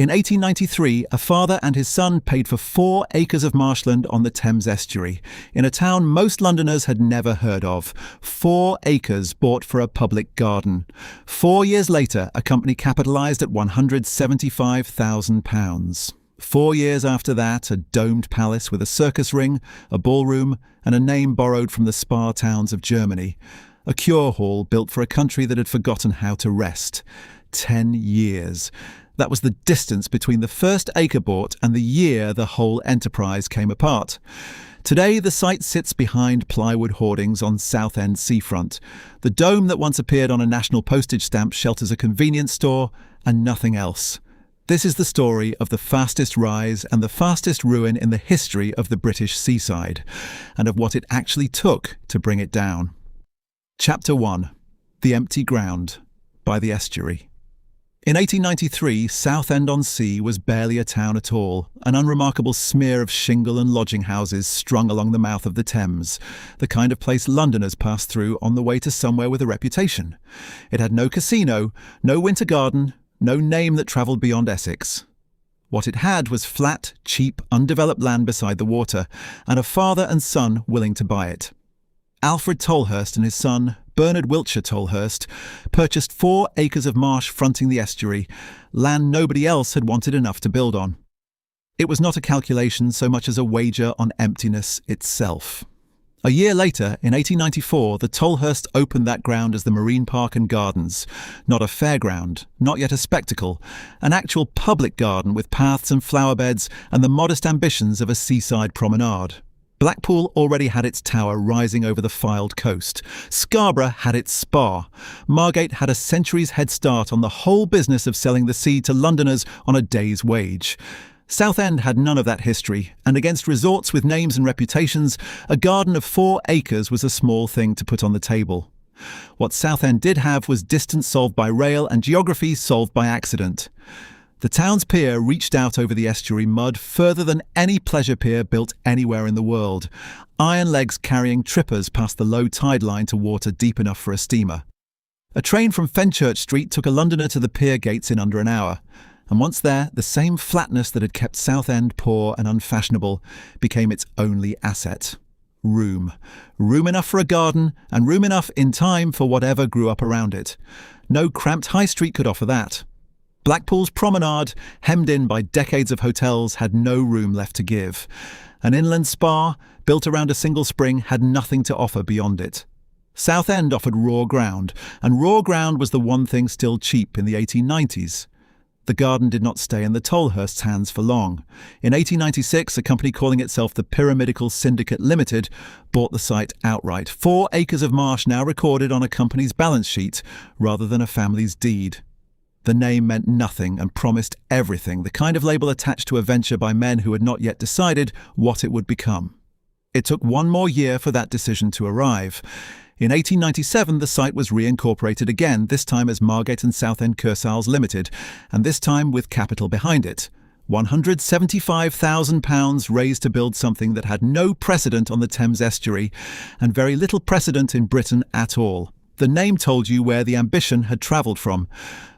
In 1893, a father and his son paid for 4 acres of marshland on the Thames Estuary, in a town most Londoners had never heard of. 4 acres bought for a public garden. 4 years later, a company capitalised at £175,000. 4 years after that, a domed palace with a circus ring, a ballroom, and a name borrowed from the spa towns of Germany. A cure hall built for a country that had forgotten how to rest. 10 years. That was the distance between the first acre bought and the year the whole enterprise came apart. Today, the site sits behind plywood hoardings on Southend seafront. The dome that once appeared on a national postage stamp shelters a convenience store and nothing else. This is the story of the fastest rise and the fastest ruin in the history of the British seaside, and of what it actually took to bring it down. Chapter 1. The Empty Ground, by the Estuary. In 1893, Southend-on-Sea was barely a town at all, an unremarkable smear of shingle and lodging houses strung along the mouth of the Thames, the kind of place Londoners passed through on the way to somewhere with a reputation. It had no casino, no winter garden, no name that travelled beyond Essex. What it had was flat, cheap, undeveloped land beside the water, and a father and son willing to buy it. Alfred Tolhurst and his son, Bernard Wiltshire Tolhurst, purchased 4 acres of marsh fronting the estuary, land nobody else had wanted enough to build on. It was not a calculation so much as a wager on emptiness itself. A year later, in 1894, the Tolhurst opened that ground as the Marine Park and Gardens, not a fairground, not yet a spectacle, an actual public garden with paths and flower beds and the modest ambitions of a seaside promenade. Blackpool already had its tower rising over the Fylde coast. Scarborough had its spa. Margate had a century's head start on the whole business of selling the sea to Londoners on a day's wage. Southend had none of that history, and against resorts with names and reputations, a garden of 4 acres was a small thing to put on the table. What Southend did have was distance solved by rail and geography solved by accident. The town's pier reached out over the estuary mud further than any pleasure pier built anywhere in the world, iron legs carrying trippers past the low tide line to water deep enough for a steamer. A train from Fenchurch Street took a Londoner to the pier gates in under an hour, and once there, the same flatness that had kept Southend poor and unfashionable became its only asset. Room. Room enough for a garden, and room enough in time for whatever grew up around it. No cramped high street could offer that. Blackpool's promenade, hemmed in by decades of hotels, had no room left to give. An inland spa, built around a single spring, had nothing to offer beyond it. Southend offered raw ground, and raw ground was the one thing still cheap in the 1890s. The garden did not stay in the Tolhursts' hands for long. In 1896, a company calling itself the Pyramidical Syndicate Limited bought the site outright. 4 acres of marsh now recorded on a company's balance sheet, rather than a family's deed. The name meant nothing and promised everything, the kind of label attached to a venture by men who had not yet decided what it would become. It took 1 more year for that decision to arrive. In 1897, the site was reincorporated again, this time as Margate and Southend Kursaals Limited, and this time with capital behind it. £175,000 raised to build something that had no precedent on the Thames Estuary, and very little precedent in Britain at all. The name told you where the ambition had travelled from.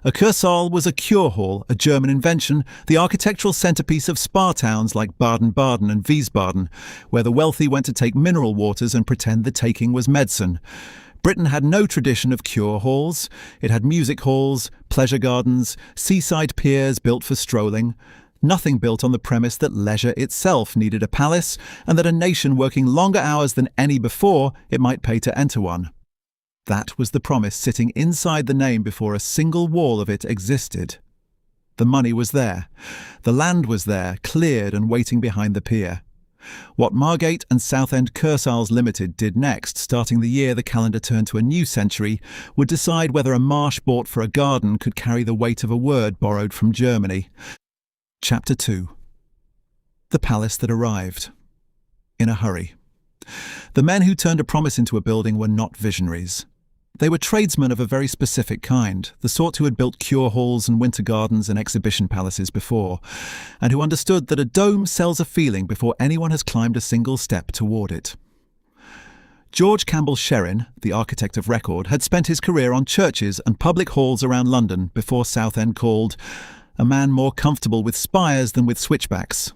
A Kursaal was a cure hall, a German invention, the architectural centrepiece of spa towns like Baden-Baden and Wiesbaden, where the wealthy went to take mineral waters and pretend the taking was medicine. Britain had no tradition of cure halls. It had music halls, pleasure gardens, seaside piers built for strolling. Nothing built on the premise that leisure itself needed a palace, and that a nation working longer hours than any before it might pay to enter one. That was the promise sitting inside the name before a single wall of it existed. The money was there. The land was there, cleared and waiting behind the pier. What Margate and Southend Kursaals Limited did next, starting the year the calendar turned to a new century, would decide whether a marsh bought for a garden could carry the weight of a word borrowed from Germany. Chapter 2. The Palace That Arrived. In a hurry. The men who turned a promise into a building were not visionaries. They were tradesmen of a very specific kind, the sort who had built cure halls and winter gardens and exhibition palaces before, and who understood that a dome sells a feeling before anyone has climbed a single step toward it. George Campbell Sherrin, the architect of record, had spent his career on churches and public halls around London before Southend called, a man more comfortable with spires than with switchbacks.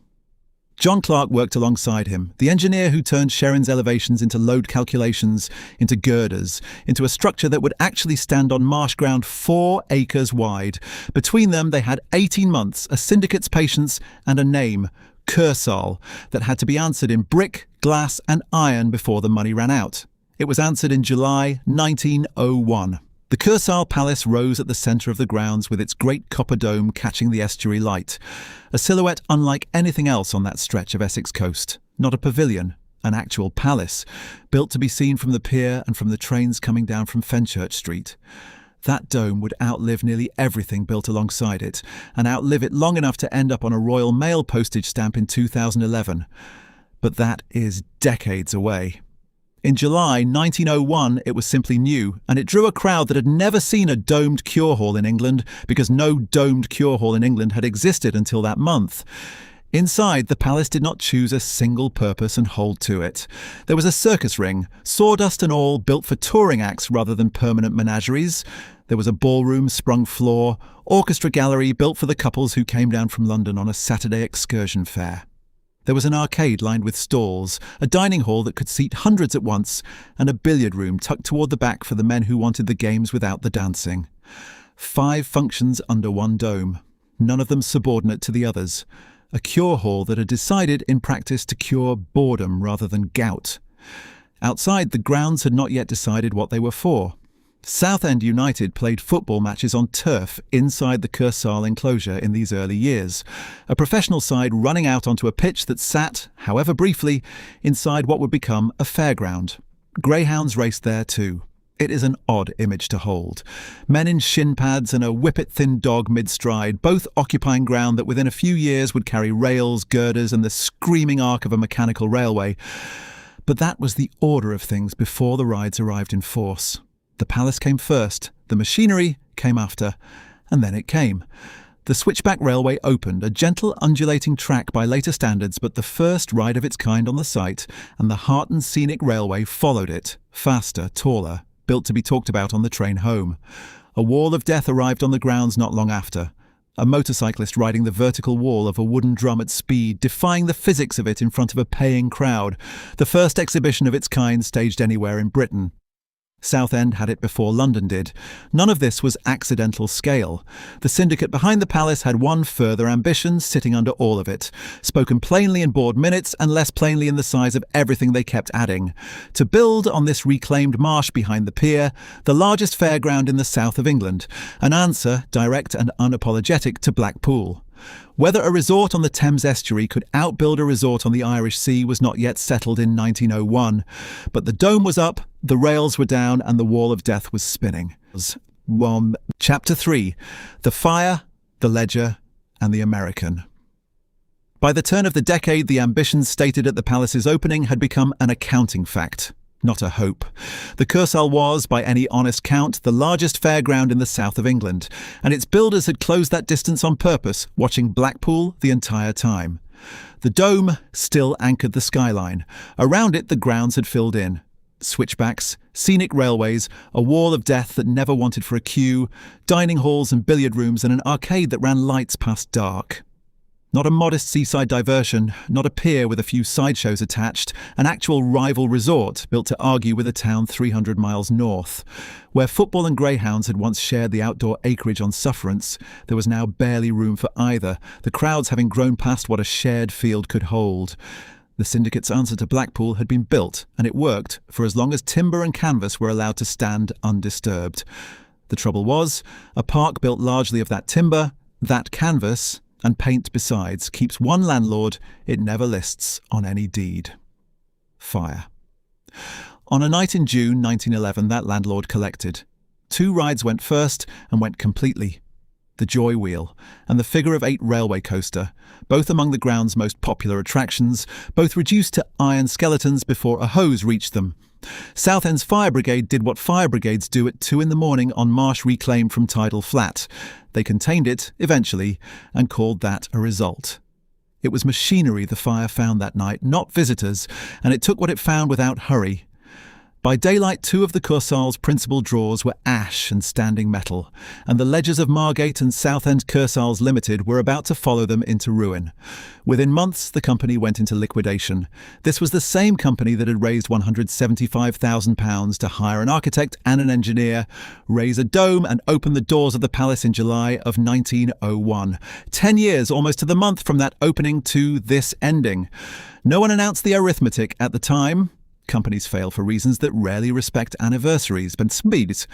John Clark worked alongside him, the engineer who turned Sherrin's elevations into load calculations, into girders, into a structure that would actually stand on marsh ground 4 acres wide. Between them, they had 18 months, a syndicate's patience, and a name, Kursaal, that had to be answered in brick, glass, and iron before the money ran out. It was answered in July 1901. The Kursaal Palace rose at the centre of the grounds with its great copper dome catching the estuary light, a silhouette unlike anything else on that stretch of Essex coast. Not a pavilion, an actual palace, built to be seen from the pier and from the trains coming down from Fenchurch Street. That dome would outlive nearly everything built alongside it, and outlive it long enough to end up on a Royal Mail postage stamp in 2011. But that is decades away. In July 1901, it was simply new, and it drew a crowd that had never seen a domed cure hall in England, because no domed cure hall in England had existed until that month. Inside, the palace did not choose a single purpose and hold to it. There was a circus ring, sawdust and all, built for touring acts rather than permanent menageries. There was a ballroom, sprung floor, orchestra gallery built for the couples who came down from London on a Saturday excursion fair. There was an arcade lined with stalls, a dining hall that could seat hundreds at once, and a billiard room tucked toward the back for the men who wanted the games without the dancing. 5 functions under one dome, none of them subordinate to the others. A cure hall that had decided in practice to cure boredom rather than gout. Outside, the grounds had not yet decided what they were for. Southend United played football matches on turf inside the Kursaal enclosure in these early years, a professional side running out onto a pitch that sat, however briefly, inside what would become a fairground. Greyhounds raced there too. It is an odd image to hold. Men in shin pads and a whippet-thin dog mid-stride, both occupying ground that within a few years would carry rails, girders, and the screaming arc of a mechanical railway. But that was the order of things before the rides arrived in force. The palace came first, the machinery came after, and then it came. The switchback railway opened, a gentle undulating track by later standards, but the first ride of its kind on the site, and the Heart Scenic Railway followed it, faster, taller, built to be talked about on the train home. A wall of death arrived on the grounds not long after. A motorcyclist riding the vertical wall of a wooden drum at speed, defying the physics of it in front of a paying crowd. The first exhibition of its kind staged anywhere in Britain. Southend had it before London did. None of this was accidental scale. The syndicate behind the palace had one further ambition sitting under all of it, spoken plainly in board minutes and less plainly in the size of everything they kept adding. To build on this reclaimed marsh behind the pier, the largest fairground in the south of England, an answer, direct and unapologetic, to Blackpool. Whether a resort on the Thames Estuary could outbuild a resort on the Irish Sea was not yet settled in 1901, but the dome was up, the rails were down, and the wall of death was spinning. Chapter 3. The Fire, the Ledger, and the American. By the turn of the decade, the ambitions stated at the palace's opening had become an accounting fact, not a hope. The Kursaal was, by any honest count, the largest fairground in the south of England, and its builders had closed that distance on purpose, watching Blackpool the entire time. The dome still anchored the skyline. Around it, the grounds had filled in. Switchbacks, scenic railways, a wall of death that never wanted for a queue, dining halls and billiard rooms, and an arcade that ran lights past dark. Not a modest seaside diversion, not a pier with a few sideshows attached, an actual rival resort built to argue with a town 300 miles north. Where football and greyhounds had once shared the outdoor acreage on sufferance, there was now barely room for either, the crowds having grown past what a shared field could hold. The syndicate's answer to Blackpool had been built, and it worked for as long as timber and canvas were allowed to stand undisturbed. The trouble was, a park built largely of that timber, that canvas, and paint besides, keeps one landlord it never lists on any deed. Fire. On a night in June 1911, that landlord collected. 2 rides went first and went completely. The Joy Wheel and the Figure of 8 railway coaster, both among the ground's most popular attractions, both reduced to iron skeletons before a hose reached them. Southend's fire brigade did what fire brigades do at 2 a.m. on marsh reclaimed from tidal flat. They contained it, eventually, and called that a result. It was machinery the fire found that night, not visitors, and it took what it found without hurry. By daylight, two of the Kursaal's principal draws were ash and standing metal, and the ledgers of Margate and Southend Kursaals Limited were about to follow them into ruin. Within months, the company went into liquidation. This was the same company that had raised £175,000 to hire an architect and an engineer, raise a dome and open the doors of the palace in July of 1901. 10 years almost to the month from that opening to this ending. No one announced the arithmetic at the time. Companies fail for reasons that rarely respect anniversaries and speeds,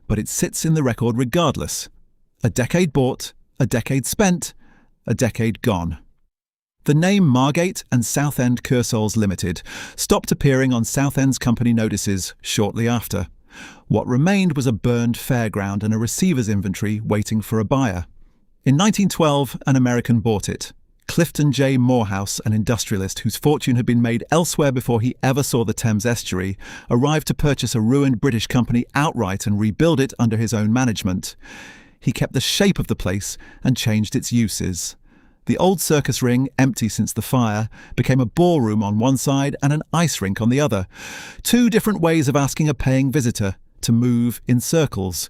but it sits in the record regardless. A decade bought, a decade spent, a decade gone. The name Margate and Southend Kursaals Limited stopped appearing on Southend's company notices shortly after. What remained was a burned fairground and a receiver's inventory waiting for a buyer. In 1912, an American bought it. Clifton J. Morehouse, an industrialist whose fortune had been made elsewhere before he ever saw the Thames Estuary, arrived to purchase a ruined British company outright and rebuild it under his own management. He kept the shape of the place and changed its uses. The old circus ring, empty since the fire, became a ballroom on one side and an ice rink on the other. Two different ways of asking a paying visitor to move in circles.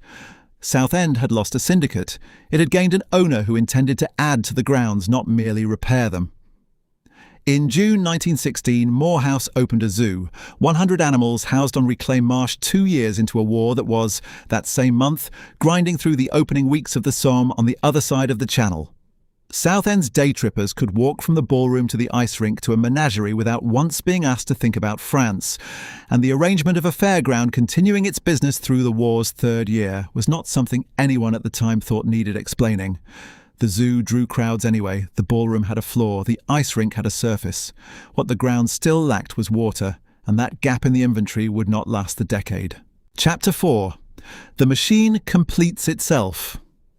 Southend had lost a syndicate. It had gained an owner who intended to add to the grounds, not merely repair them. In June 1916, Morehouse opened a zoo, 100 animals housed on reclaimed marsh 2 years into a war that was, that same month, grinding through the opening weeks of the Somme on the other side of the Channel. Southend's day trippers could walk from the ballroom to the ice rink to a menagerie without once being asked to think about France, and the arrangement of a fairground continuing its business through the war's third year was not something anyone at the time thought needed explaining. The zoo drew crowds anyway, the ballroom had a floor, the ice rink had a surface. What the ground still lacked was water, and that gap in the inventory would not last the decade. Chapter 4. The machine completes itself.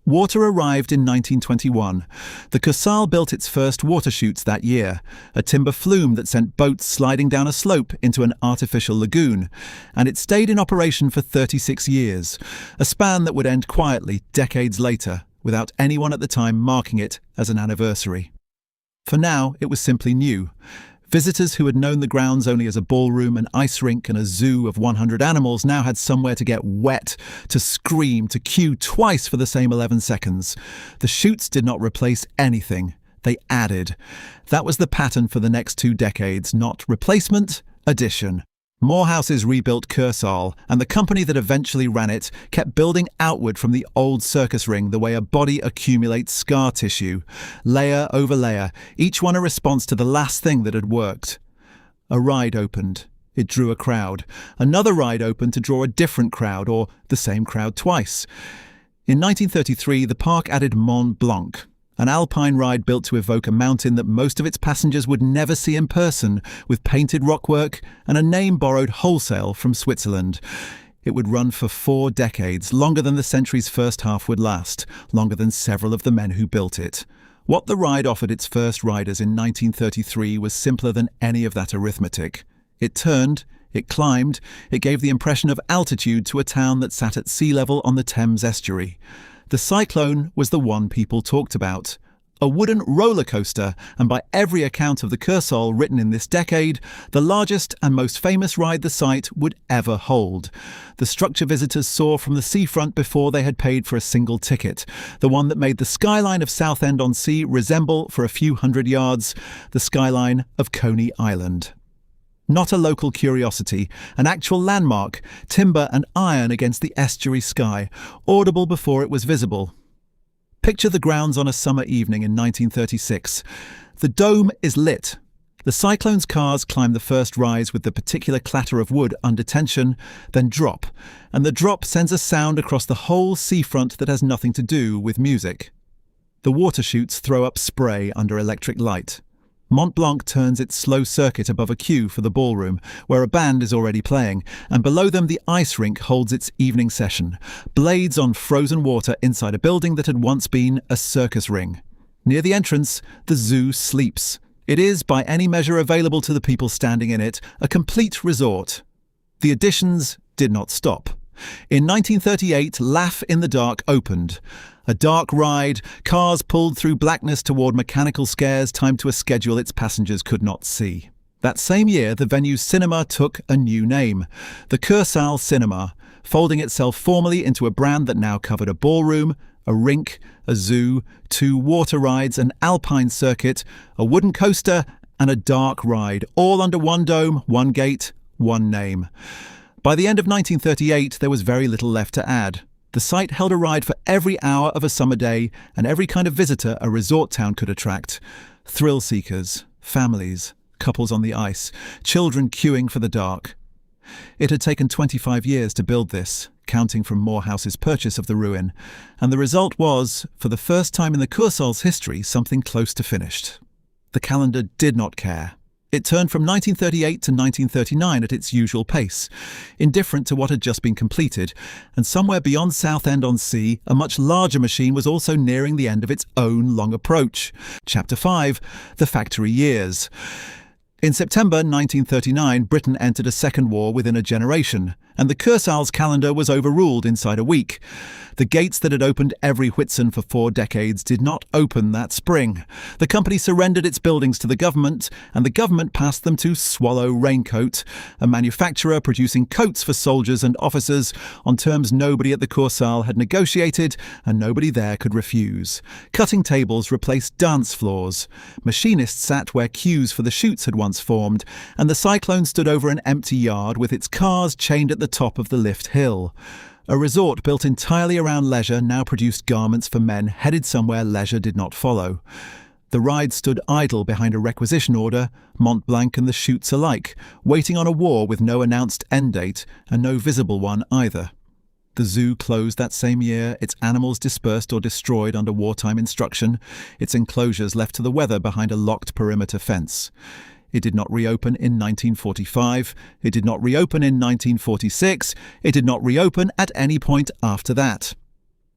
Water arrived in 1921. The Kursaal built its first water chutes that year, a timber flume that sent boats sliding down a slope into an artificial lagoon, and it stayed in operation for 36 years, a span that would end quietly decades later, without anyone at the time marking it as an anniversary. For now, it was simply new. Visitors who had known the grounds only as a ballroom, an ice rink and a zoo of 100 animals now had somewhere to get wet, to scream, to queue twice for the same 11 seconds. The chutes did not replace anything. They added. That was the pattern for the next 2 decades, not replacement, addition. Morehouse's rebuilt Kursaal, and the company that eventually ran it, kept building outward from the old circus ring the way a body accumulates scar tissue, layer over layer, each one a response to the last thing that had worked. A ride opened. It drew a crowd. Another ride opened to draw a different crowd, or the same crowd twice. In 1933, the park added Mont Blanc, an alpine ride built to evoke a mountain that most of its passengers would never see in person, with painted rockwork and a name borrowed wholesale from Switzerland. It would run for 4 decades, longer than the century's first half would last, longer than several of the men who built it. What the ride offered its first riders in 1933 was simpler than any of that arithmetic. It turned, it climbed, it gave the impression of altitude to a town that sat at sea level on the Thames Estuary. The cyclone was the one people talked about. A wooden roller coaster, and by every account of the Kursaal written in this decade, the largest and most famous ride the site would ever hold. The structure visitors saw from the seafront before they had paid for a single ticket, the one that made the skyline of Southend-on-Sea resemble, for a few hundred yards, the skyline of Coney Island. Not a local curiosity, an actual landmark, timber and iron against the estuary sky, audible before it was visible. Picture the grounds on a summer evening in 1936. The dome is lit. The cyclone's cars climb the first rise with the particular clatter of wood under tension, then drop, and the drop sends a sound across the whole seafront that has nothing to do with music. The water chutes throw up spray under electric light. Mont Blanc turns its slow circuit above a queue for the ballroom, where a band is already playing, and below them the ice rink holds its evening session, blades on frozen water inside a building that had once been a circus ring. Near the entrance, the zoo sleeps. It is, by any measure available to the people standing in it, a complete resort. The additions did not stop. In 1938, Laugh in the Dark opened. A dark ride, cars pulled through blackness toward mechanical scares timed to a schedule its passengers could not see. That same year, the venue's cinema took a new name, the Kursaal Cinema, folding itself formally into a brand that now covered a ballroom, a rink, a zoo, 2 water rides, an alpine circuit, a wooden coaster, and a dark ride, all under one dome, one gate, one name. By the end of 1938, there was very little left to add. The site held a ride for every hour of a summer day and every kind of visitor a resort town could attract. Thrill seekers, families, couples on the ice, children queuing for the dark. It had taken 25 years to build this, counting from Morehouse's purchase of the ruin, and the result was, for the first time in the Kursaal's history, something close to finished. The calendar did not care. It turned from 1938 to 1939 at its usual pace, indifferent to what had just been completed, and somewhere beyond Southend-on-Sea, a much larger machine was also nearing the end of its own long approach. Chapter 5, The Factory Years. In September 1939, Britain entered a second war within a generation, and the Kursaal's calendar was overruled inside a week. The gates that had opened every Whitsun for 4 decades did not open that spring. The company surrendered its buildings to the government, and the government passed them to Swallow Raincoat, a manufacturer producing coats for soldiers and officers on terms nobody at the Kursaal had negotiated and nobody there could refuse. Cutting tables replaced dance floors. Machinists sat where queues for the chutes had once formed, and the Cyclone stood over an empty yard with its cars chained at the top of the lift hill. A resort built entirely around leisure now produced garments for men headed somewhere leisure did not follow. The ride stood idle behind a requisition order, Mont Blanc and the chutes alike, waiting on a war with no announced end date and no visible one either. The zoo closed that same year, its animals dispersed or destroyed under wartime instruction, its enclosures left to the weather behind a locked perimeter fence. It did not reopen in 1945, it did not reopen in 1946, it did not reopen at any point after that.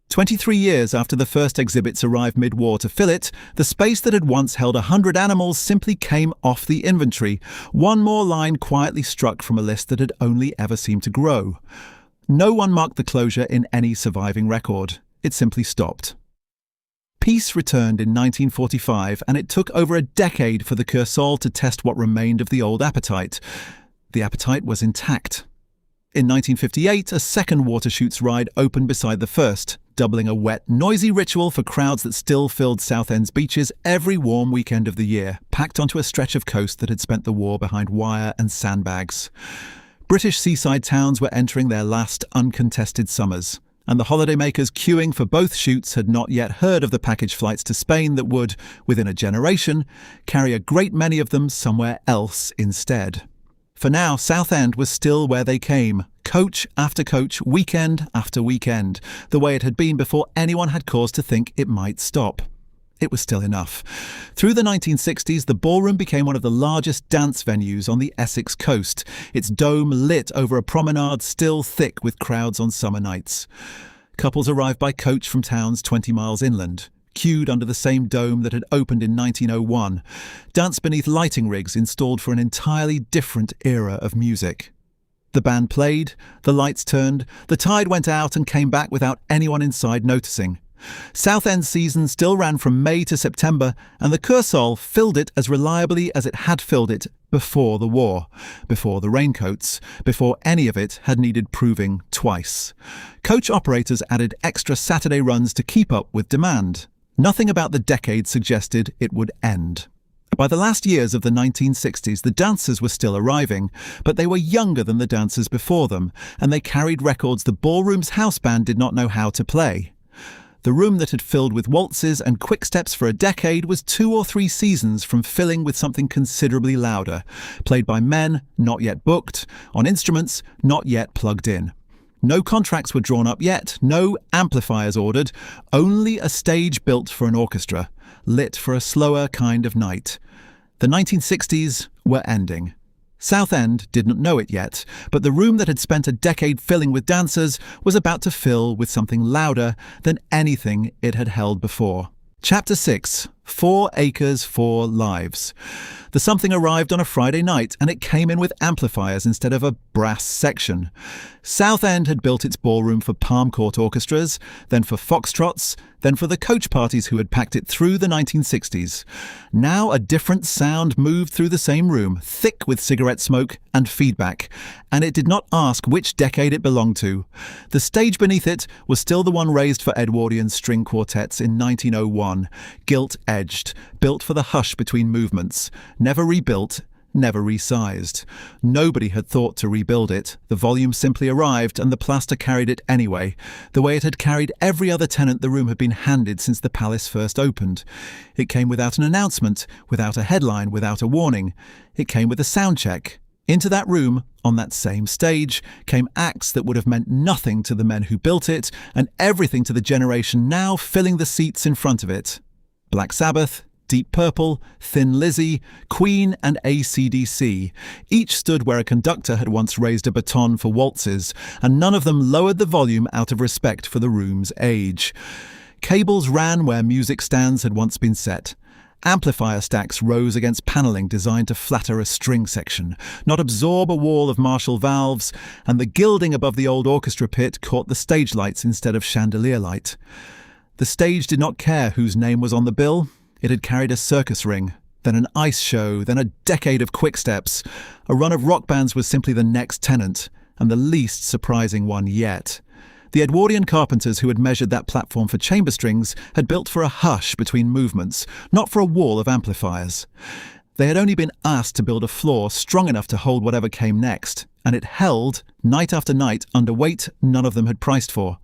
23 years after the first exhibits arrived mid-war to fill it, the space that had once held 100 animals simply came off the inventory, one more line quietly struck from a list that had only ever seemed to grow. No one marked the closure in any surviving record. It simply stopped. Peace returned in 1945, and it took over a decade for the Kursaal to test what remained of the old appetite. The appetite was intact. In 1958, a second water chutes ride opened beside the first, doubling a wet, noisy ritual for crowds that still filled Southend's beaches every warm weekend of the year, packed onto a stretch of coast that had spent the war behind wire and sandbags. British seaside towns were entering their last uncontested summers, and the holidaymakers queuing for both chutes had not yet heard of the package flights to Spain that would, within a generation, carry a great many of them somewhere else instead. For now, Southend was still where they came, coach after coach, weekend after weekend, the way it had been before anyone had cause to think it might stop. It was still enough. Through the 1960s, the ballroom became one of the largest dance venues on the Essex coast, its dome lit over a promenade still thick with crowds on summer nights. Couples arrived by coach from towns 20 miles inland, queued under the same dome that had opened in 1901, danced beneath lighting rigs installed for an entirely different era of music. The band played, the lights turned, the tide went out and came back without anyone inside noticing. Southend's season still ran from May to September, and the Kursaal filled it as reliably as it had filled it before the war, before the raincoats, before any of it had needed proving twice. Coach operators added extra Saturday runs to keep up with demand. Nothing about the decade suggested it would end. By the last years of the 1960s, the dancers were still arriving, but they were younger than the dancers before them, and they carried records the ballroom's house band did not know how to play. The room that had filled with waltzes and quick steps for a decade was 2 or 3 seasons from filling with something considerably louder, played by men not yet booked, on instruments not yet plugged in. No contracts were drawn up yet, no amplifiers ordered, only a stage built for an orchestra, lit for a slower kind of night. The 1960s were ending. Southend didn't know it yet, but the room that had spent a decade filling with dancers was about to fill with something louder than anything it had held before. Chapter 6. 4 acres, 4 lives. The something arrived on a Friday night, and it came in with amplifiers instead of a brass section. Southend had built its ballroom for palm court orchestras, then for foxtrots, then for the coach parties who had packed it through the 1960s. Now a different sound moved through the same room, thick with cigarette smoke and feedback, and it did not ask which decade it belonged to. The stage beneath it was still the one raised for Edwardian string quartets in 1901, gilt-edged, built for the hush between movements, never rebuilt, never resized. Nobody had thought to rebuild it. The volume simply arrived and the plaster carried it anyway, the way it had carried every other tenant the room had been handed since the palace first opened. It came without an announcement, without a headline, without a warning. It came with a sound check. Into that room, on that same stage, came acts that would have meant nothing to the men who built it and everything to the generation now filling the seats in front of it. Black Sabbath, Deep Purple, Thin Lizzy, Queen and AC/DC. Each stood where a conductor had once raised a baton for waltzes, and none of them lowered the volume out of respect for the room's age. Cables ran where music stands had once been set. Amplifier stacks rose against panelling designed to flatter a string section, not absorb a wall of Marshall valves, and the gilding above the old orchestra pit caught the stage lights instead of chandelier light. The stage did not care whose name was on the bill. It had carried a circus ring, then an ice show, then a decade of quick steps. A run of rock bands was simply the next tenant, and the least surprising one yet. The Edwardian carpenters who had measured that platform for chamber strings had built for a hush between movements, not for a wall of amplifiers. They had only been asked to build a floor strong enough to hold whatever came next, and it held, night after night, under weight none of them had priced for.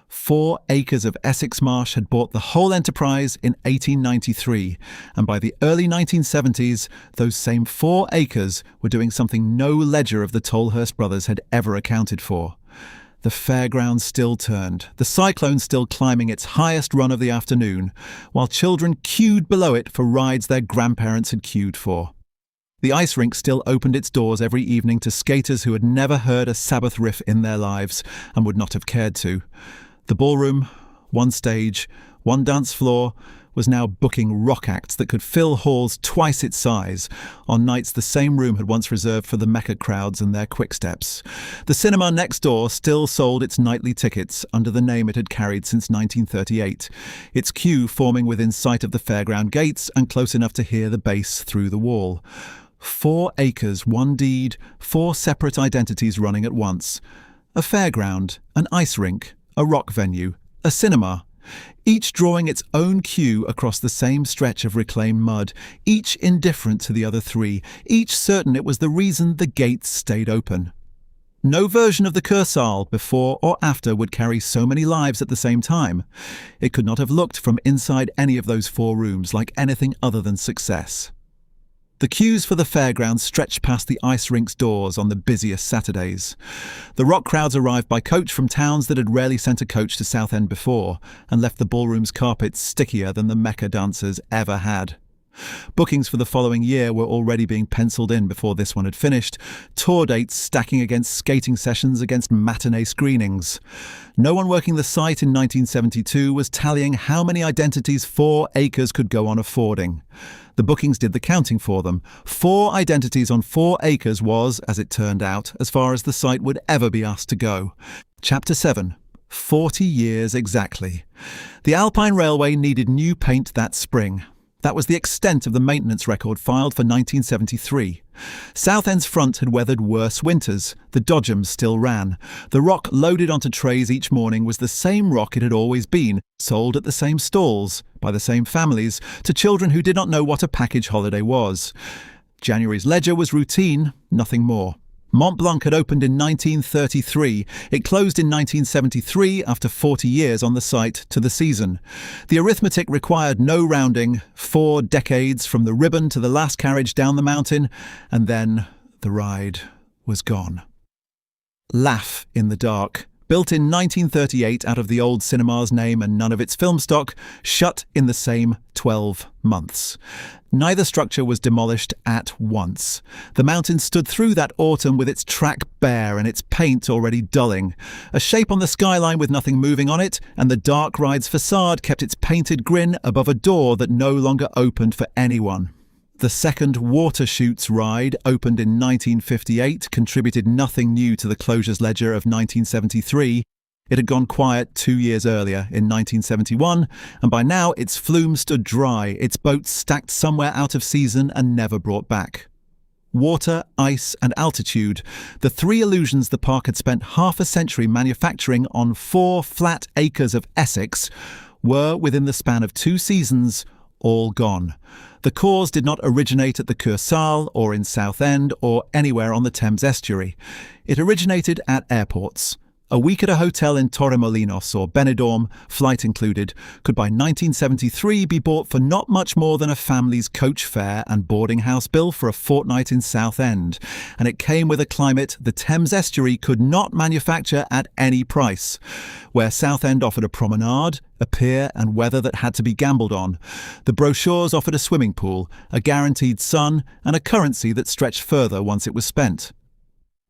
4 acres of Essex Marsh had bought the whole enterprise in 1893, and by the early 1970s, those same 4 acres were doing something no ledger of the Tolhurst brothers had ever accounted for. The fairground still turned, the cyclone still climbing its highest run of the afternoon, while children queued below it for rides their grandparents had queued for. The ice rink still opened its doors every evening to skaters who had never heard a Sabbath riff in their lives and would not have cared to. The ballroom, one stage, one dance floor, was now booking rock acts that could fill halls twice its size, on nights the same room had once reserved for the Mecca crowds and their quick-steps. The cinema next door still sold its nightly tickets under the name it had carried since 1938, its queue forming within sight of the fairground gates and close enough to hear the bass through the wall. 4 acres, one deed, 4 separate identities running at once. A fairground, an ice rink, a rock venue, a cinema, each drawing its own queue across the same stretch of reclaimed mud, each indifferent to the other 3, each certain it was the reason the gates stayed open. No version of the Kursaal before or after would carry so many lives at the same time. It could not have looked from inside any of those 4 rooms like anything other than success. The queues for the fairground stretched past the ice rink's doors on the busiest Saturdays. The rock crowds arrived by coach from towns that had rarely sent a coach to Southend before, and left the ballroom's carpets stickier than the Mecca dancers ever had. Bookings for the following year were already being penciled in before this one had finished, tour dates stacking against skating sessions against matinee screenings. No one working the site in 1972 was tallying how many identities 4 acres could go on affording. The bookings did the counting for them. 4 identities on 4 acres was, as it turned out, as far as the site would ever be asked to go. Chapter 7. 40 years exactly. The Alpine Railway needed new paint that spring. That was the extent of the maintenance record filed for 1973. Southend's front had weathered worse winters. The dodgems still ran. The rock loaded onto trays each morning was the same rock it had always been, sold at the same stalls, by the same families, to children who did not know what a package holiday was. January's ledger was routine, nothing more. Mont Blanc had opened in 1933. It closed in 1973 after 40 years on the site to the season. The arithmetic required no rounding, 4 decades from the ribbon to the last carriage down the mountain, and then the ride was gone. Laugh in the dark. built in 1938 out of the old cinema's name and none of its film stock, shut in the same 12 months. Neither structure was demolished at once. The mountain stood through that autumn with its track bare and its paint already dulling. A shape on the skyline with nothing moving on it, and the dark ride's facade kept its painted grin above a door that no longer opened for anyone. The second Water Chutes ride, opened in 1958, contributed nothing new to the closure's ledger of 1973. It had gone quiet 2 years earlier, in 1971, and by now its flume stood dry, its boats stacked somewhere out of season and never brought back. Water, ice and altitude, the three illusions the park had spent half a century manufacturing on 4 flat acres of Essex, were, within the span of 2 seasons, all gone. The cause did not originate at the Kursaal or in Southend or anywhere on the Thames Estuary. It originated at airports. A week at a hotel in Torremolinos or Benidorm, flight included, could by 1973 be bought for not much more than a family's coach fare and boarding house bill for a fortnight in Southend, and it came with a climate the Thames Estuary could not manufacture at any price. Where Southend offered a promenade, a pier and weather that had to be gambled on, the brochures offered a swimming pool, a guaranteed sun and a currency that stretched further once it was spent.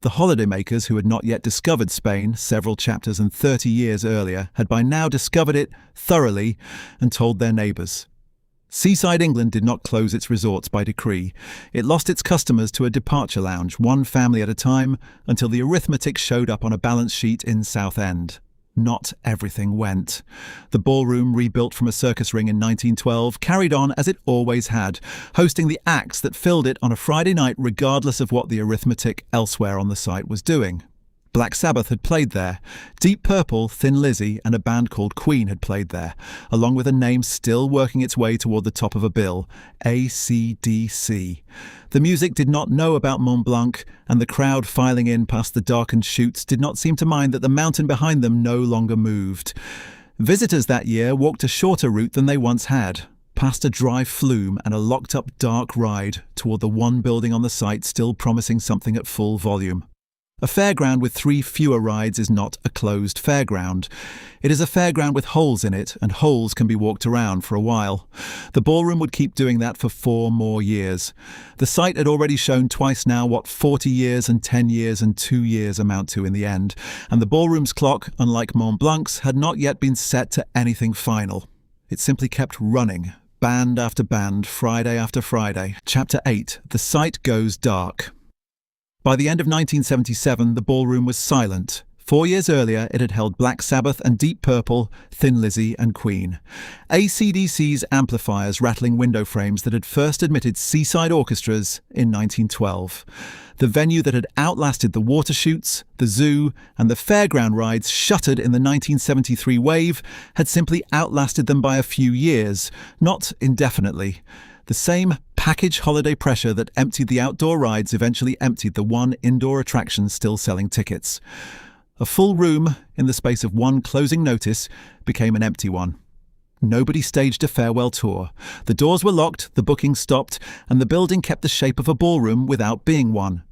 The holidaymakers who had not yet discovered Spain several chapters and 30 years earlier had by now discovered it thoroughly and told their neighbours. Seaside England did not close its resorts by decree. It lost its customers to a departure lounge, one family at a time, until the arithmetic showed up on a balance sheet in Southend. Not everything went. The ballroom, rebuilt from a circus ring in 1912, carried on as it always had, hosting the acts that filled it on a Friday night regardless of what the arithmetic elsewhere on the site was doing. Black Sabbath had played there. Deep Purple, Thin Lizzy and a band called Queen had played there, along with a name still working its way toward the top of a bill, AC/DC. The music did not know about Mont Blanc, and the crowd filing in past the darkened chutes did not seem to mind that the mountain behind them no longer moved. Visitors that year walked a shorter route than they once had, past a dry flume and a locked-up dark ride toward the one building on the site still promising something at full volume. A fairground with 3 fewer rides is not a closed fairground. It is a fairground with holes in it, and holes can be walked around for a while. The ballroom would keep doing that for 4 more years. The site had already shown twice now what 40 years and 10 years and 2 years amount to in the end, and the ballroom's clock, unlike Mont Blanc's, had not yet been set to anything final. It simply kept running, band after band, Friday after Friday. Chapter 8, The Site Goes Dark. By the end of 1977, the ballroom was silent. 4 years earlier, it had held Black Sabbath and Deep Purple, Thin Lizzy and Queen. AC/DC's amplifiers rattling window frames that had first admitted seaside orchestras in 1912. The venue that had outlasted the Water Chutes, the zoo and the fairground rides shuttered in the 1973 wave had simply outlasted them by a few years, not indefinitely. The same package holiday pressure that emptied the outdoor rides eventually emptied the one indoor attraction still selling tickets. A full room, in the space of one closing notice, became an empty one. Nobody staged a farewell tour. The doors were locked, the bookings stopped, and the building kept the shape of a ballroom without being one.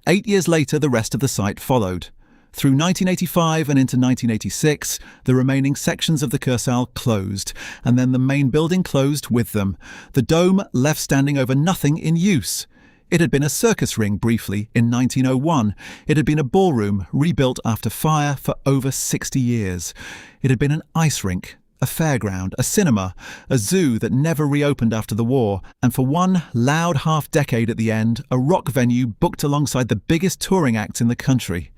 8 years later, the rest of the site followed. Through 1985 and into 1986, the remaining sections of the Kursaal closed, and then the main building closed with them. The dome left standing over nothing in use. It had been a circus ring briefly in 1901. It had been a ballroom rebuilt after fire for over 60 years. It had been an ice rink, a fairground, a cinema, a zoo that never reopened after the war, and for one loud half-decade at the end, a rock venue booked alongside the biggest touring acts in the country.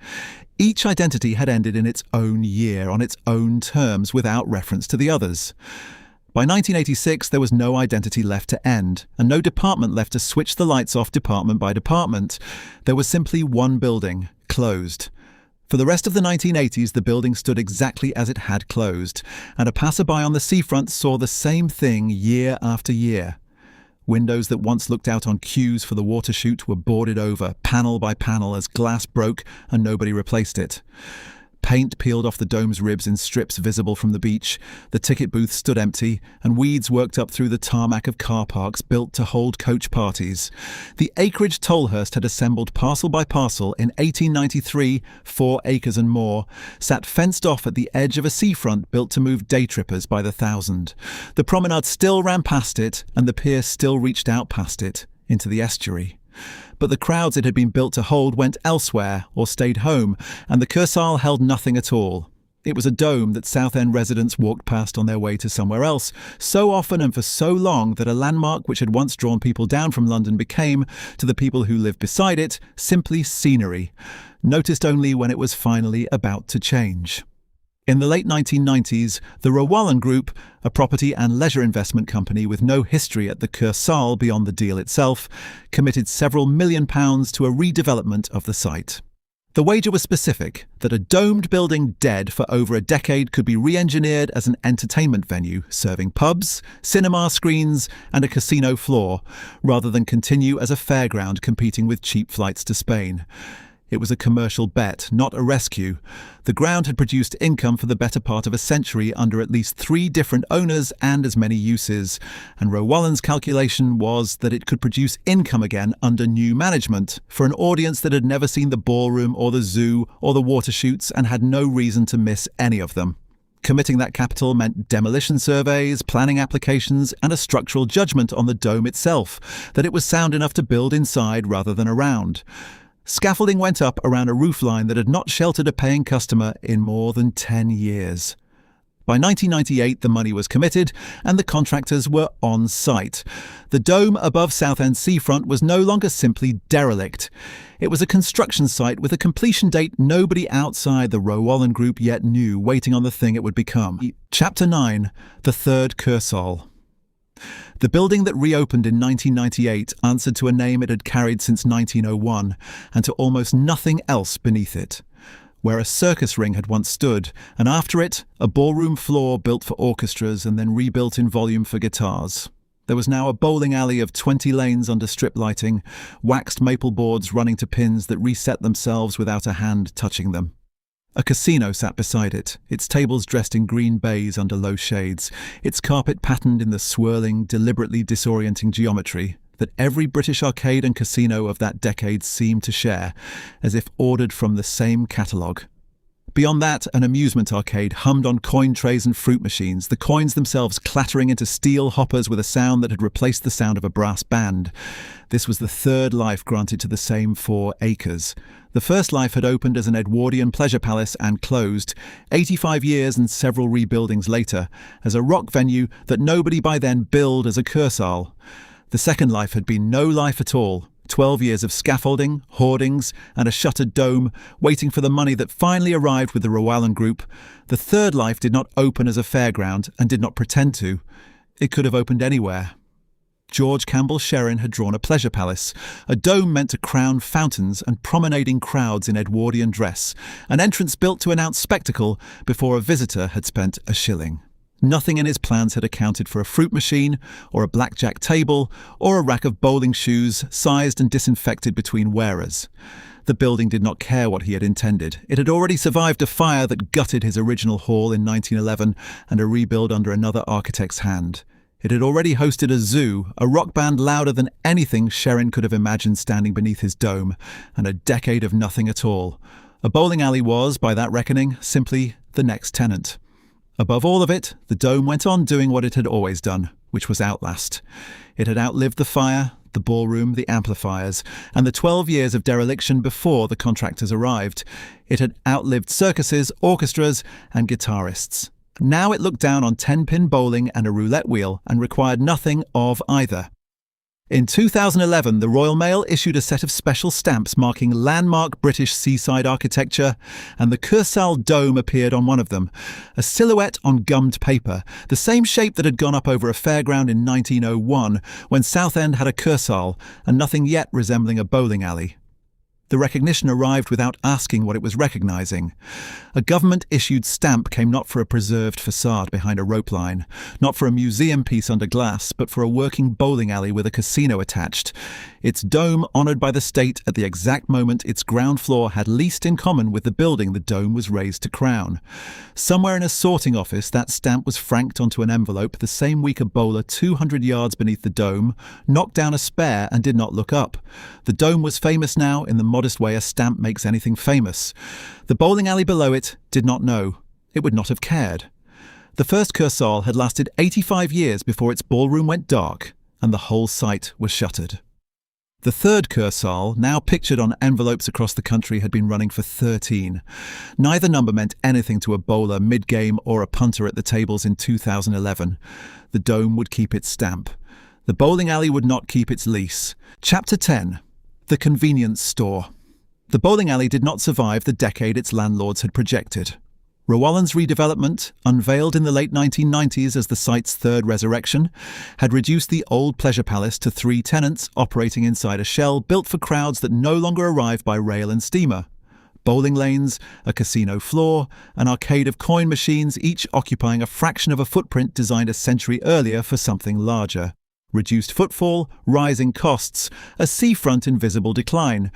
Each identity had ended in its own year, on its own terms, without reference to the others. By 1986, there was no identity left to end, and no department left to switch the lights off department by department. There was simply one building, closed. For the rest of the 1980s, the building stood exactly as it had closed, and a passerby on the seafront saw the same thing year after year. Windows that once looked out on queues for the Water Chute were boarded over, panel by panel, as glass broke and nobody replaced it. Paint peeled off the dome's ribs in strips visible from the beach, the ticket booth stood empty, and weeds worked up through the tarmac of car parks built to hold coach parties. The acreage Tolhurst had assembled parcel by parcel in 1893, 4 acres and more, sat fenced off at the edge of a seafront built to move day trippers by the thousand. The promenade still ran past it, and the pier still reached out past it, into the estuary. But the crowds it had been built to hold went elsewhere or stayed home, and the Kursaal held nothing at all. It was a dome that Southend residents walked past on their way to somewhere else, so often and for so long that a landmark which had once drawn people down from London became, to the people who lived beside it, simply scenery, noticed only when it was finally about to change. In the late 1990s, the Rowallan Group, a property and leisure investment company with no history at the Kursaal beyond the deal itself, committed several £million to a redevelopment of the site. The wager was specific, that a domed building dead for over a decade could be re-engineered as an entertainment venue, serving pubs, cinema screens and a casino floor, rather than continue as a fairground competing with cheap flights to Spain. It was a commercial bet, not a rescue. The ground had produced income for the better part of a century under at least 3 different owners and as many uses, and Rowallan's calculation was that it could produce income again under new management for an audience that had never seen the ballroom or the zoo or the water shoots and had no reason to miss any of them. Committing that capital meant demolition surveys, planning applications, and a structural judgment on the dome itself, that it was sound enough to build inside rather than around. Scaffolding went up around a roofline that had not sheltered a paying customer in more than 10 years. By 1998, the money was committed and the contractors were on site. The dome above Southend seafront was no longer simply derelict. It was a construction site with a completion date nobody outside the Rowallan Group yet knew, waiting on the thing it would become. Chapter 9, The Third Kursaal. The building that reopened in 1998 answered to a name it had carried since 1901, and to almost nothing else beneath it. Where a circus ring had once stood, and after it, a ballroom floor built for orchestras and then rebuilt in volume for guitars. There was now a bowling alley of 20 lanes under strip lighting, waxed maple boards running to pins that reset themselves without a hand touching them. A casino sat beside it, its tables dressed in green baize under low shades, its carpet patterned in the swirling, deliberately disorienting geometry that every British arcade and casino of that decade seemed to share, as if ordered from the same catalogue. Beyond that, an amusement arcade hummed on coin trays and fruit machines, the coins themselves clattering into steel hoppers with a sound that had replaced the sound of a brass band. This was the third life granted to the same 4 acres. The first life had opened as an Edwardian pleasure palace and closed, 85 years and several rebuildings later, as a rock venue that nobody by then billed as a Kursaal. The second life had been no life at all, 12 years of scaffolding, hoardings, and a shuttered dome, waiting for the money that finally arrived with the Rowallan Group. The third life did not open as a fairground and did not pretend to. It could have opened anywhere. George Campbell Sherrin had drawn a pleasure palace, a dome meant to crown fountains and promenading crowds in Edwardian dress, an entrance built to announce spectacle before a visitor had spent a shilling. Nothing in his plans had accounted for a fruit machine, or a blackjack table, or a rack of bowling shoes, sized and disinfected between wearers. The building did not care what he had intended. It had already survived a fire that gutted his original hall in 1911 and a rebuild under another architect's hand. It had already hosted a zoo, a rock band louder than anything Sherrin could have imagined standing beneath his dome, and a decade of nothing at all. A bowling alley was, by that reckoning, simply the next tenant. Above all of it, the dome went on doing what it had always done, which was outlast. It had outlived the fire, the ballroom, the amplifiers, and the 12 years of dereliction before the contractors arrived. It had outlived circuses, orchestras, and guitarists. Now it looked down on 10-pin bowling and a roulette wheel and required nothing of either. In 2011, the Royal Mail issued a set of special stamps marking landmark British seaside architecture, and the Kursaal dome appeared on one of them, a silhouette on gummed paper, the same shape that had gone up over a fairground in 1901, when Southend had a Kursaal, and nothing yet resembling a bowling alley. The recognition arrived without asking what it was recognising. A government-issued stamp came not for a preserved facade behind a rope line, not for a museum piece under glass, but for a working bowling alley with a casino attached. its dome honoured by the state at the exact moment its ground floor had least in common with the building the dome was raised to crown. Somewhere in a sorting office, that stamp was franked onto an envelope the same week a bowler 200 yards beneath the dome knocked down a spare and did not look up. The dome was famous now in the modest way a stamp makes anything famous. The bowling alley below it did not know. It would not have cared. The first Kursaal had lasted 85 years before its ballroom went dark and the whole site was shuttered. The third Kursaal, now pictured on envelopes across the country, had been running for 13. Neither number meant anything to a bowler mid-game or a punter at the tables in 2011. The dome would keep its stamp. The bowling alley would not keep its lease. Chapter 10. The Convenience Store. The bowling alley did not survive the decade its landlords had projected. Rowallan's redevelopment, unveiled in the late 1990s as the site's third resurrection, had reduced the old pleasure palace to 3 tenants operating inside a shell built for crowds that no longer arrive by rail and steamer. Bowling lanes, a casino floor, an arcade of coin machines, each occupying a fraction of a footprint designed a century earlier for something larger. Reduced footfall, rising costs, a seafront in visible decline.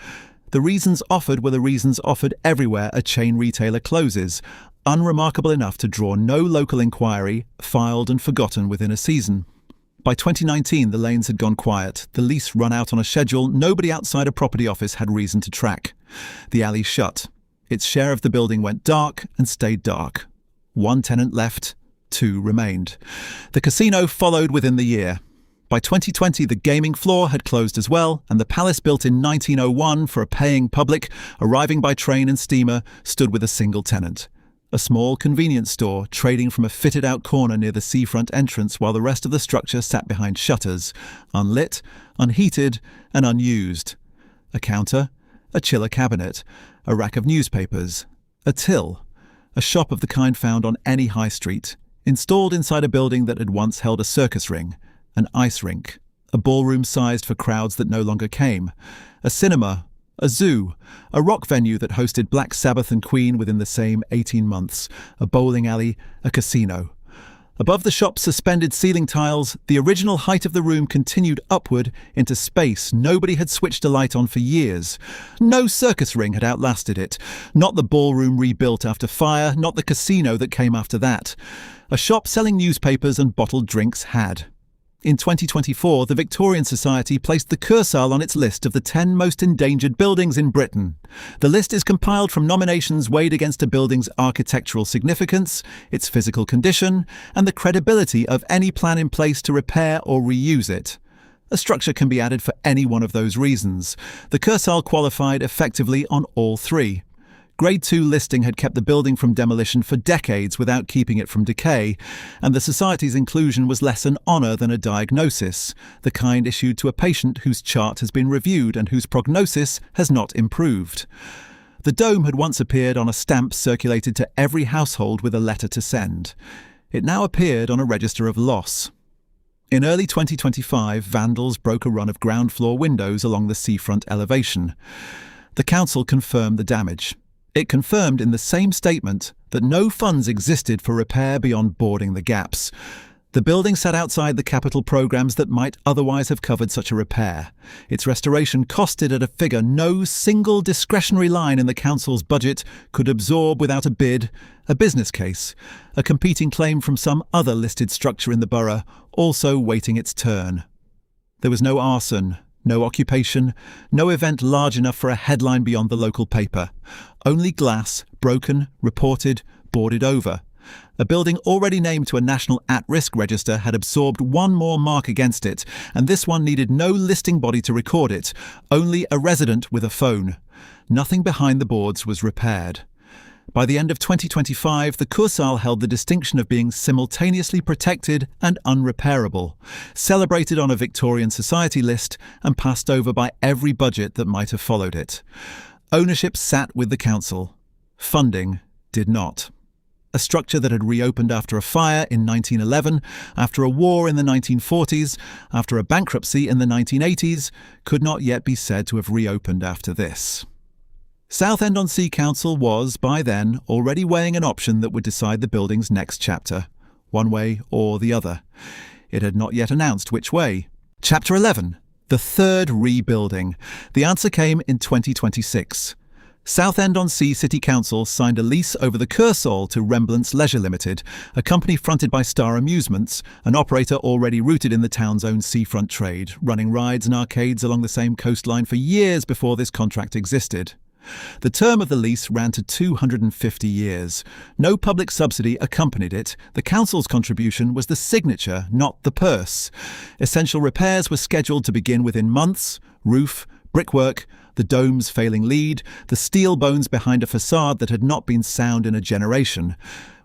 The reasons offered were the reasons offered everywhere a chain retailer closes, unremarkable enough to draw no local inquiry, filed and forgotten within a season. By 2019, the lanes had gone quiet, the lease run out on a schedule nobody outside a property office had reason to track. The alley shut. Its share of the building went dark and stayed dark. 1 tenant left, 2 remained. The casino followed within the year. By 2020, the gaming floor had closed as well, and the palace, built in 1901 for a paying public, arriving by train and steamer, stood with a single tenant. A small convenience store trading from a fitted-out corner near the seafront entrance while the rest of the structure sat behind shutters, unlit, unheated and unused. A counter, a chiller cabinet, a rack of newspapers, a till, a shop of the kind found on any high street, installed inside a building that had once held a circus ring, an ice rink, a ballroom sized for crowds that no longer came, a cinema, a zoo, a rock venue that hosted Black Sabbath and Queen within the same 18 months, a bowling alley, a casino. Above the shop's suspended ceiling tiles, the original height of the room continued upward into space nobody had switched a light on for years. No circus ring had outlasted it, not the ballroom rebuilt after fire, not the casino that came after that. A shop selling newspapers and bottled drinks had. In 2024, the Victorian Society placed the Kursaal on its list of the 10 most endangered buildings in Britain. The list is compiled from nominations weighed against a building's architectural significance, its physical condition, and the credibility of any plan in place to repair or reuse it. A structure can be added for any one of those reasons. The Kursaal qualified effectively on all 3. Grade 2 listing had kept the building from demolition for decades without keeping it from decay, and the Society's inclusion was less an honour than a diagnosis, the kind issued to a patient whose chart has been reviewed and whose prognosis has not improved. The dome had once appeared on a stamp circulated to every household with a letter to send. It now appeared on a register of loss. In early 2025, vandals broke a run of ground floor windows along the seafront elevation. The council confirmed the damage. It confirmed in the same statement that no funds existed for repair beyond boarding the gaps. The building sat outside the capital programmes that might otherwise have covered such a repair. Its restoration costed at a figure no single discretionary line in the council's budget could absorb without a bid, a business case, a competing claim from some other listed structure in the borough, also waiting its turn. There was no arson, no occupation, no event large enough for a headline beyond the local paper. Only glass, broken, reported, boarded over. A building already named to a national at-risk register had absorbed one more mark against it, and this one needed no listing body to record it, only a resident with a phone. Nothing behind the boards was repaired. By the end of 2025, the Kursaal held the distinction of being simultaneously protected and unrepairable, celebrated on a Victorian Society list and passed over by every budget that might have followed it. Ownership sat with the council. Funding did not. A structure that had reopened after a fire in 1911, after a war in the 1940s, after a bankruptcy in the 1980s, could not yet be said to have reopened after this. Southend-on-Sea Council was, by then, already weighing an option that would decide the building's next chapter, one way or the other. It had not yet announced which way. Chapter 11. The third rebuilding. The answer came in 2026. Southend-on-Sea City Council signed a lease over the Kursaal to Rembrandts Leisure Limited, a company fronted by Star Amusements, an operator already rooted in the town's own seafront trade, running rides and arcades along the same coastline for years before this contract existed. The term of the lease ran to 250 years. No public subsidy accompanied it. The council's contribution was the signature, not the purse. Essential repairs were scheduled to begin within months: roof, brickwork, the dome's failing lead, the steel bones behind a facade that had not been sound in a generation.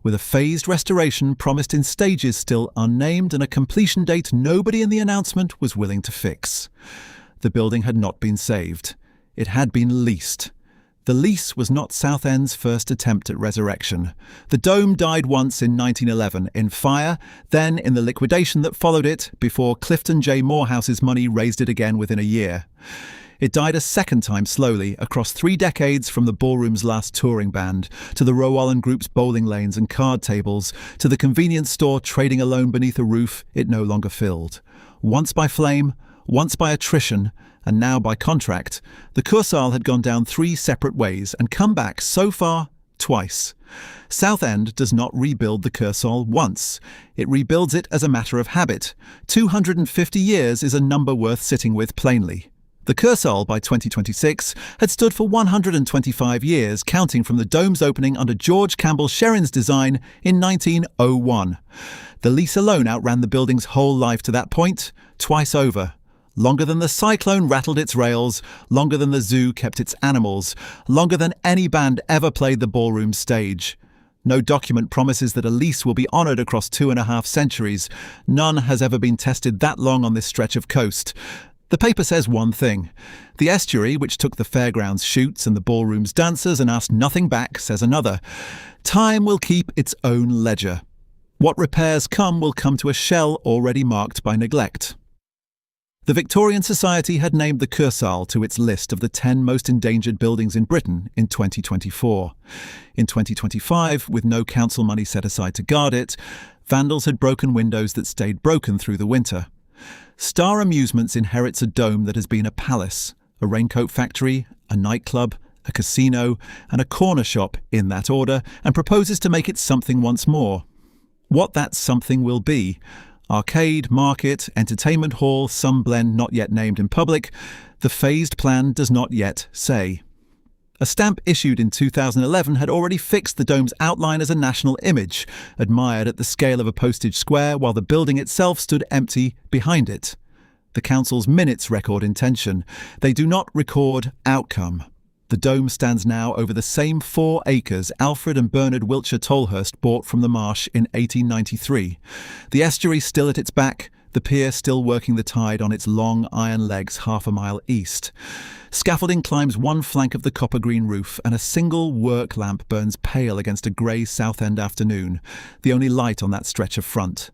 With a phased restoration promised in stages still unnamed and a completion date nobody in the announcement was willing to fix. The building had not been saved. It had been leased. The lease was not Southend's first attempt at resurrection. The dome died once in 1911 in fire, then in the liquidation that followed it, before Clifton J. Morehouse's money raised it again within a year. It died a second time slowly, across 3 decades, from the ballroom's last touring band, to the Rowallan Group's bowling lanes and card tables, to the convenience store trading alone beneath a roof it no longer filled. Once by flame, once by attrition, and now by contract, the Kursaal had gone down 3 separate ways and come back so far twice. Southend does not rebuild the Kursaal once. It rebuilds it as a matter of habit. 250 years is a number worth sitting with plainly. The Kursaal, by 2026, had stood for 125 years, counting from the dome's opening under George Campbell Sherrin's design in 1901. The lease alone outran the building's whole life to that point, twice over. Longer than the cyclone rattled its rails, longer than the zoo kept its animals, longer than any band ever played the ballroom stage. No document promises that a lease will be honoured across 2.5 centuries. None has ever been tested that long on this stretch of coast. The paper says one thing. The estuary, which took the fairgrounds shoots and the ballroom's dancers and asked nothing back, says another. Time will keep its own ledger. What repairs will come to a shell already marked by neglect. The Victorian Society had named the Kursaal to its list of the 10 most endangered buildings in Britain in 2024. In 2025, with no council money set aside to guard it, vandals had broken windows that stayed broken through the winter. Star Amusements inherits a dome that has been a palace, a raincoat factory, a nightclub, a casino, and a corner shop in that order, and proposes to make it something once more. What that something will be: arcade, market, entertainment hall, some blend not yet named in public, the phased plan does not yet say. A stamp issued in 2011 had already fixed the dome's outline as a national image, admired at the scale of a postage square, while the building itself stood empty behind it. The council's minutes record intention. They do not record outcome. The dome stands now over the same 4 acres Alfred and Bernard Wiltshire Tolhurst bought from the marsh in 1893. The estuary still at its back, the pier still working the tide on its long iron legs half a mile east. Scaffolding climbs one flank of the copper-green roof, and a single work lamp burns pale against a grey Southend afternoon, the only light on that stretch of front.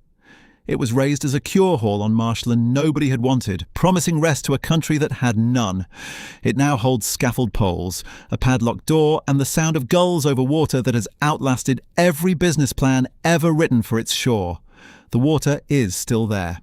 It was raised as a cure hall on marshland nobody had wanted, promising rest to a country that had none. It now holds scaffold poles, a padlocked door, and the sound of gulls over water that has outlasted every business plan ever written for its shore. The water is still there.